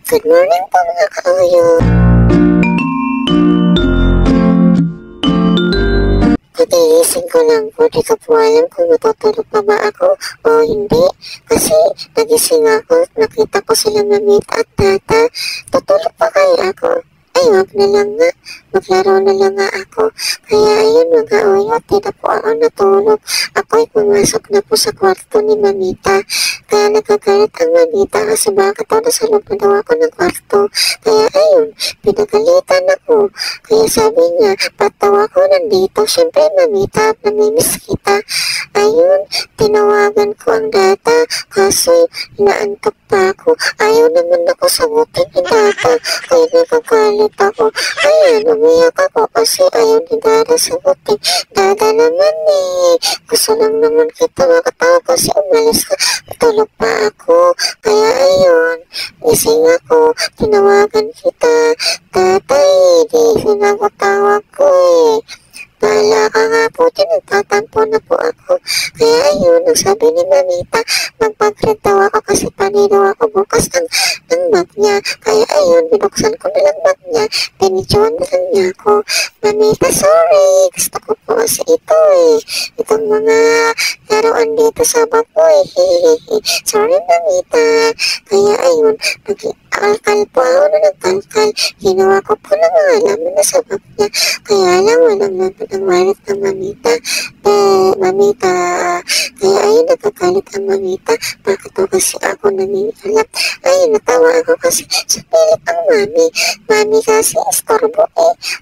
Good morning po mga kauyo. Katigising ko lang po, di ko po alam kung matutulog pa ba ako o hindi. Kasi nagising ako, nakita ko sila mamita at tata. Tutulog pa kaya ako? Ay, wag na lang nga. Maglaro na lang nga ako. Kaya ayun mga kauyo, di na po ako natulog. Ako'y pumasok na po sa kwarto ni mamita. Kaya nagkagalit ang mamita kasi bakit ako nasa loob na daw ako ng kwarto. Kaya ayun, pinagalitan ako. Kaya sabi niya, ba't daw ako nandito? Siyempre mamita, namimiss kita. Ayun, tinawagan ko ang data. Kaso inaantok pa ako. Ayaw naman ako sagutin ni data. Kaya nagkagalit ako. Ayan, umiyak ako kasi ayaw ni data sagutin. Dada naman gusto lang naman kita makatawa kasi umalis ka. Tulog pa ako. Kaya ayun, gising ako. Tinawagan kita. Tatay, di sinagutawag ko Bahala ka nga po, nagtatampo na po ako. Kaya ayun, nagsabi ni mamita, magpag-print daw ako kasi panino ako bukas ng bag niya. Kaya ayun, binuksan ko nilang bag niya, pinidyoan na lang niya ako. Mamita, sorry, gusto ko po kasi ito itong mga laruan dito sa bag ko Sorry mamita. Kaya ayun, nag-alkal po ako na nag-alkal. Ginawa ko po ng mga laman na sa bag niya. Kaya lang, walang ng wallet ng mamita. Mamita. Kaya ayun, nagkagalit ang mamita. Bakit daw kasi ako naninialap? Ayun, natawa ako kasi sa pilit ang mami. Mami kasi istorbo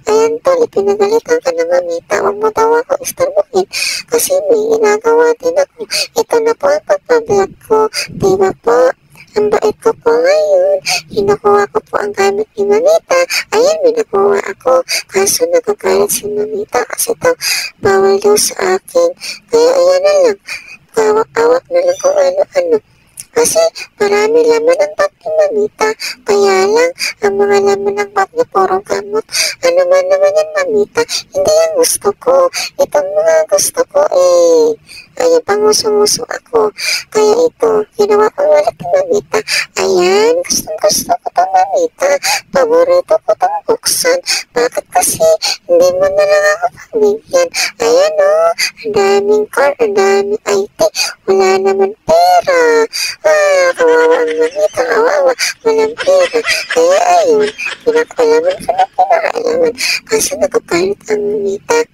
Ayan tol, pinagalitan ka ng mamita. Huwag mo daw ako istorbohin. Kasi may ginagawa din ako. Ito na po ang pagpablog ko. Diba po? Ang bait ko po ngayon. Kinukuha ko po ang gamit ni mamita. Ayan, minakuha ako. Kaso nagkagalit si mamita kasi ito bawal daw sa akin. Kaya ayan na lang. Awak na lang kung ano-ano. Kasi marami laman ang bag ni mamita. Kaya lang, ang mga laman ng bag niya puro gamot. Ano man naman yan mamita? Hindi ang gusto ko. Itong mga gusto ko Ayun, panguso-nguso ako. Kaya ito, ginawa ko ulit ni mamita. Ayan, gusto ko itong mamita. Paborito ko itong buksan. Bakit kasi hindi mo na lang ako pabigyan? Ayan ang daming card, ang daming IT. Wala naman pera. Kawawa ang mamita, kawawa. Walang pera. Kaya ayun, pinakalaman ko na pinakalaman. Kasi nagkagalit ang mamita.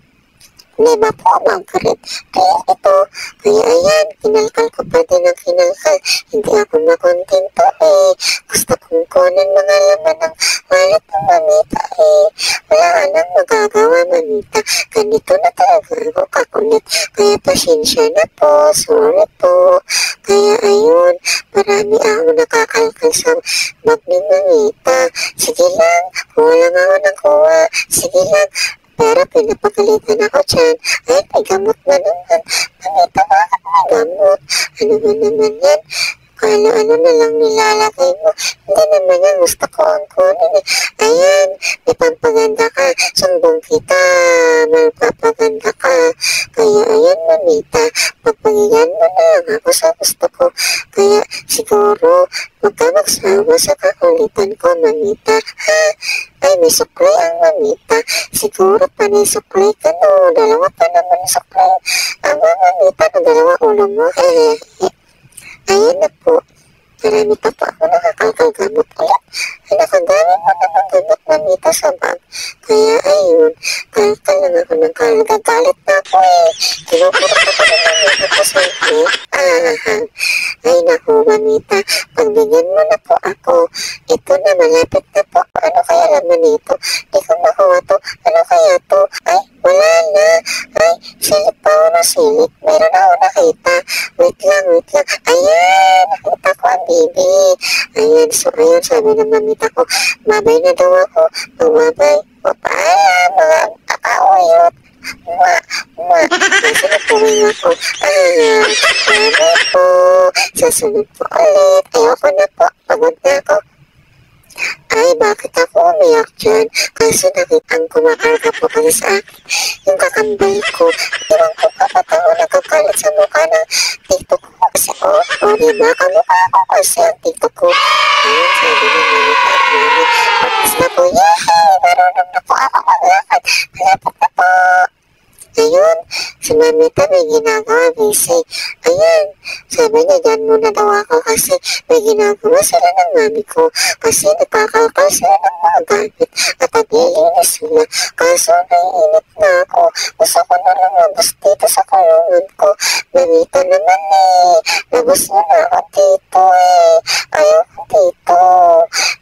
Di ba po mag-red? Kaya ito, kaya ayan, kinalkal ko pa din ang kinalkal. Hindi ako makontento Gusto kong kunin mga laman ng wallet ng mamita Wala ka nang magagawa mamita. Ganito na talaga ako kakulit. Kaya pasensya na po, sorry po. Kaya ayun, marami akong nakakalkal sa bag ni mamita. Sige lang, kuha lang ako ng kuha. Sige lang. Pero pinapagalitan ako dyan. Ay, may gamot na naman. Mamita, bakit may gamot? Ano ba naman yan? Ano na lang nilalagay mo. Hindi naman yan. Gusto ko ang kunin Ayan, may pampaganda ka. Sumbong kita. Magpapaganda ka. Kaya ayan, mamita. Pagpagyan mo na lang ako sa gusto ko. Kaya siguro, huwag ka magsawa sa kakulitan ko, mamita. Ay, may suklay ang mamita. Siguro pa may suklay ka no. Dalawa pa naman suklay. Ang mamita na dalawa ulo mo. Ayan na po. Marami pa po ako nakakalkal gamot ulit. Ay, nakadami mo naman gamot mamita sa bag. Kaya ayun, kalkal lang ako ng kalgagalit na ako Kinupuro ko pa ng mamita ko sa Ay, naku mamita. Pagbigyan mo na po ako. Ito na, malapit na po. Ano kaya laman nito? Di ko makuha to. Ano kaya to? Ay, wala na. Ay, silip pa ako na silip. Meron ako nakita. Wait lang. Ayan, nakita ko ang baby. Ayan, so ayan, sabi ng mamita ko, babay na daw ako. Babay. Paalam, mga kakauyot. Sasunod po ako. Babay po. Sasunod po ulit. Ayoko na po. Pagod na ako. Ay, bakit ako umiyak dyan? Kasi nakitang kumakarga po kasi sa akin yung kakambal ko. Iwan ko pa ba't ako nagkakalit sa mukha ng TikTok ko kasi diba? Kamukha ko kasi ang TikTok ko. Ayun, sabi ng mamita mami. Tapos na po, yay! Marunong na po ako maglakad. Malapit na po. Ayun, si Mamita may ginagawa, busy. Ayan, sabi niya dyan muna daw ako kasi may ginagawa sila ng mami ko. Kasi nagkakalkal sila ng mga gamit at naglilinis sila. Kaso naiinit na ako. Gusto ko na lumabas dito sa kulungan ko. Mamita naman eh. Labas mo na ako dito eh. Ayaw ko dito.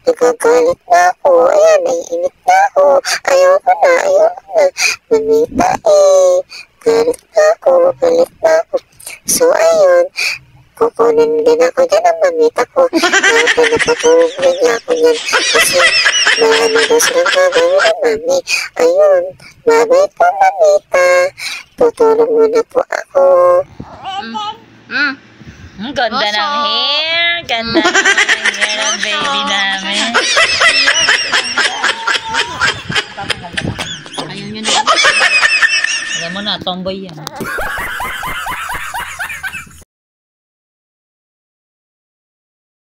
Nagagalit na ako. Ayan, naiinit na ako. Ayaw ko na. Mamita eh. Galit na ako. So, ayun. Kukunin din ako dyan ang mamita ko. Pinapatulog din niya ako yan. Kasi marami daw silang gagawin ng mami. Ayun. Babay po, mamita. Tutulog muna po ako. Ang ganda ng hair. Ganda ng hair ng baby namin. Ayaw nyo na. Alam mo na, tomboy yan.